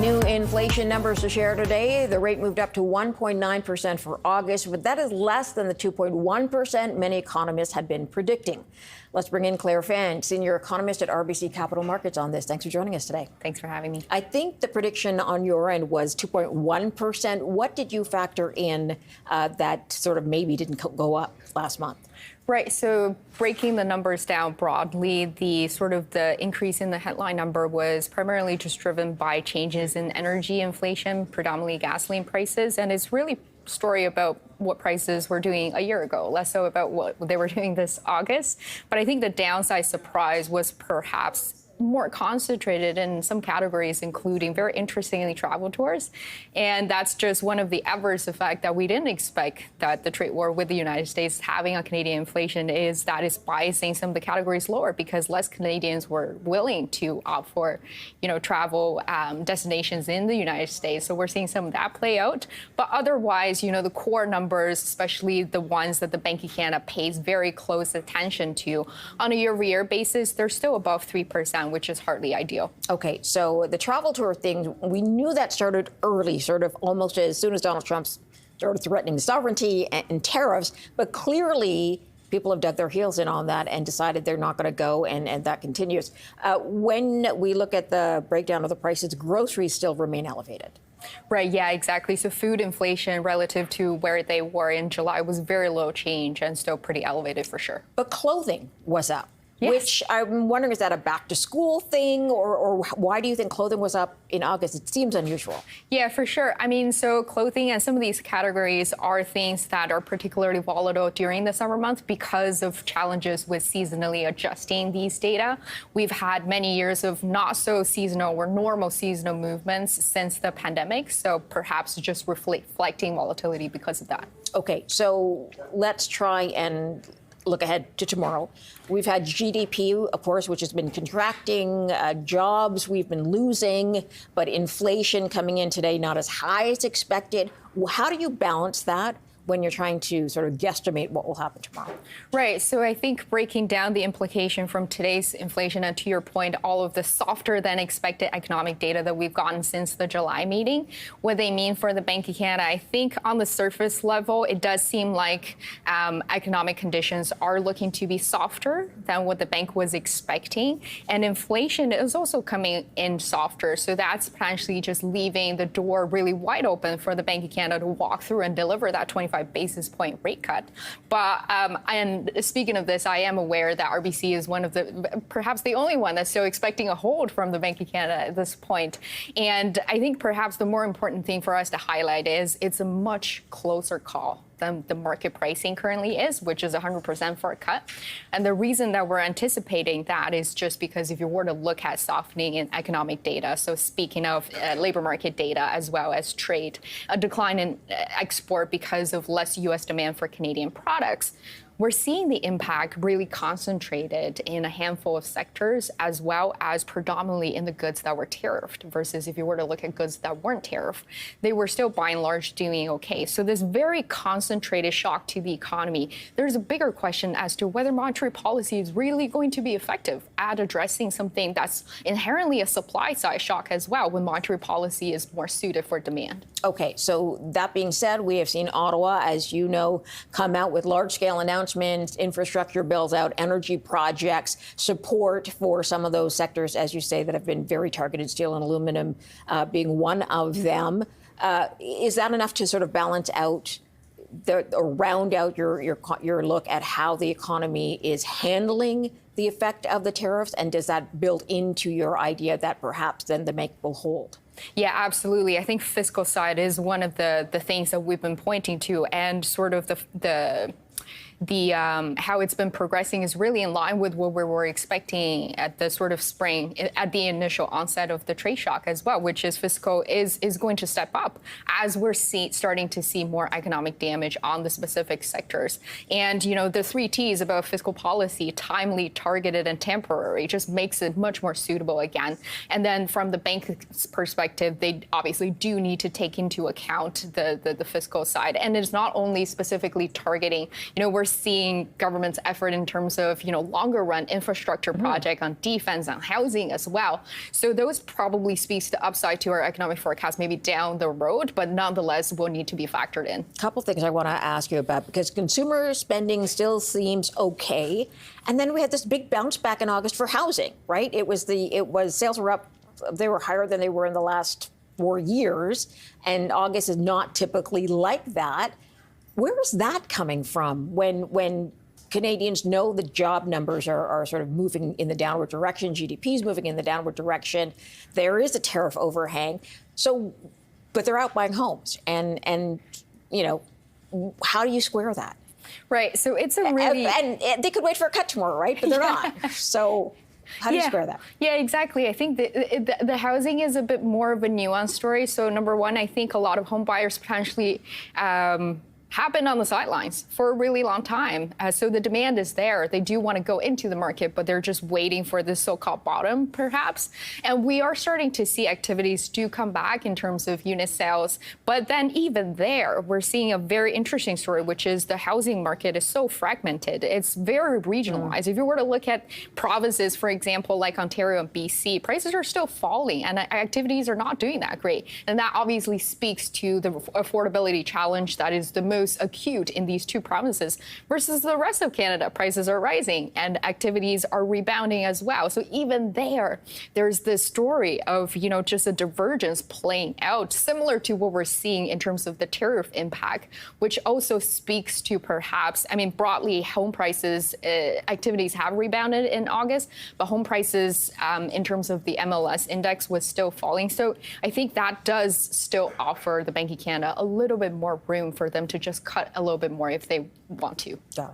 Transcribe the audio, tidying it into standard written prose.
New inflation numbers to share today. The rate moved up to 1.9% for August, but that is less than the 2.1% many economists had been predicting. Let's bring in Claire Fan, senior economist at RBC Capital Markets on this. Thanks for joining us today. Thanks for having me. I think the prediction on your end was 2.1%. What did you factor in that sort of maybe didn't go up last month? Right. So breaking the numbers down broadly, the increase in the headline number was primarily just driven by changes in energy inflation, predominantly gasoline prices. And it's really a story about what prices were doing a year ago, less so about what they were doing this August. But I think the downside surprise was perhaps more concentrated in some categories, including, very interestingly, travel tours. And that's just one of the adverse effects that we didn't expect that the trade war with the United States having on Canadian inflation is that it's biasing some of the categories lower because less Canadians were willing to opt for, travel destinations in the United States. So we're seeing some of that play out. But otherwise, the core numbers, especially the ones that the Bank of Canada pays very close attention to on a year-over-year basis, they're still above 3%. Which is hardly ideal. Okay, so the travel tour thing, we knew that started early, sort of almost as soon as Donald Trump started threatening sovereignty and tariffs, but clearly people have dug their heels in on that and decided they're not going to go, and that continues. When we look at the breakdown of the prices, groceries still remain elevated. Right, yeah, exactly. So food inflation relative to where they were in July was very low change and still pretty elevated for sure. But clothing was up. Yes. Which I'm wondering, is that a back-to-school thing, or why do you think clothing was up in August? It seems unusual. Yeah, for sure. So clothing and some of these categories are things that are particularly volatile during the summer months because of challenges with seasonally adjusting these data. We've had many years of not so seasonal or normal seasonal movements since the pandemic, so perhaps just reflecting volatility because of that. Okay, so let's try and look ahead to tomorrow. We've had GDP, of course, which has been contracting, jobs we've been losing, but inflation coming in today not as high as expected. How do you balance that when you're trying to sort of guesstimate what will happen tomorrow? Right. So I think breaking down the implication from today's inflation and, to your point, all of the softer than expected economic data that we've gotten since the July meeting, what they mean for the Bank of Canada, I think on the surface level, it does seem like economic conditions are looking to be softer than what the bank was expecting. And inflation is also coming in softer. So that's potentially just leaving the door really wide open for the Bank of Canada to walk through and deliver that 25 basis point rate cut. But and speaking of this, I am aware that RBC is one of perhaps the only one that's still expecting a hold from the Bank of Canada at this point. And I think perhaps the more important thing for us to highlight is it's a much closer call than the market pricing currently is, which is 100% for a cut. And the reason that we're anticipating that is just because if you were to look at softening in economic data, so speaking of labor market data as well as trade, a decline in export because of less U.S. demand for Canadian products, we're seeing the impact really concentrated in a handful of sectors, as well as predominantly in the goods that were tariffed, versus if you were to look at goods that weren't tariffed, they were still by and large doing okay. So this very concentrated shock to the economy, there's a bigger question as to whether monetary policy is really going to be effective at addressing something that's inherently a supply side shock as well, when monetary policy is more suited for demand. Okay, so that being said, we have seen Ottawa, as you know, come out with large-scale announcements, infrastructure bills out, energy projects, support for some of those sectors, as you say, that have been very targeted, steel and aluminum being one of them. Is that enough to sort of balance out or round out your look at how the economy is handling the effect of the tariffs? And does that build into your idea that perhaps then the bank will hold? Yeah, absolutely. I think fiscal side is one of the things that we've been pointing to, and sort of the how it's been progressing is really in line with what we were expecting at the sort of spring, at the initial onset of the trade shock as well, which is fiscal is going to step up as we're starting to see more economic damage on the specific sectors. And, the 3 T's about fiscal policy, timely, targeted, and temporary, just makes it much more suitable again. And then from the bank's perspective, perspective, they obviously do need to take into account the fiscal side. And it's not only specifically targeting, we're seeing government's effort in terms of, longer run infrastructure project on defense and housing as well. So those probably speaks to upside to our economic forecast, maybe down the road, but nonetheless will need to be factored in. A couple things I want to ask you about, because consumer spending still seems okay. And then we had this big bounce back in August for housing, right? Sales were up, they were higher than they were in the last 4 years. And August is not typically like that. Where is that coming from when Canadians know the job numbers are sort of moving in the downward direction, GDP is moving in the downward direction, there is a tariff overhang, but they're out buying homes, and how do you square that? Right, so it's a really... And they could wait for a cut tomorrow, right? But they're not, so... How do you square that? Yeah, exactly. I think the housing is a bit more of a nuanced story. So number one, I think a lot of home buyers potentially have been on the sidelines for a really long time. So the demand is there. They do want to go into the market, but they're just waiting for this so-called bottom, perhaps. And we are starting to see activities do come back in terms of unit sales. But then even there, we're seeing a very interesting story, which is the housing market is so fragmented. It's very regionalized. If you were to look at provinces, for example, like Ontario and BC, prices are still falling and activities are not doing that great. And that obviously speaks to the affordability challenge that is the most acute in these two provinces versus the rest of Canada. Prices are rising and activities are rebounding as well. So even there's this story of, just a divergence playing out, similar to what we're seeing in terms of the tariff impact, which also speaks to perhaps, broadly, home prices, activities have rebounded in August, but home prices in terms of the MLS index was still falling. So I think that does still offer the Bank of Canada a little bit more room for them to just cut a little bit more if they want to. Got it.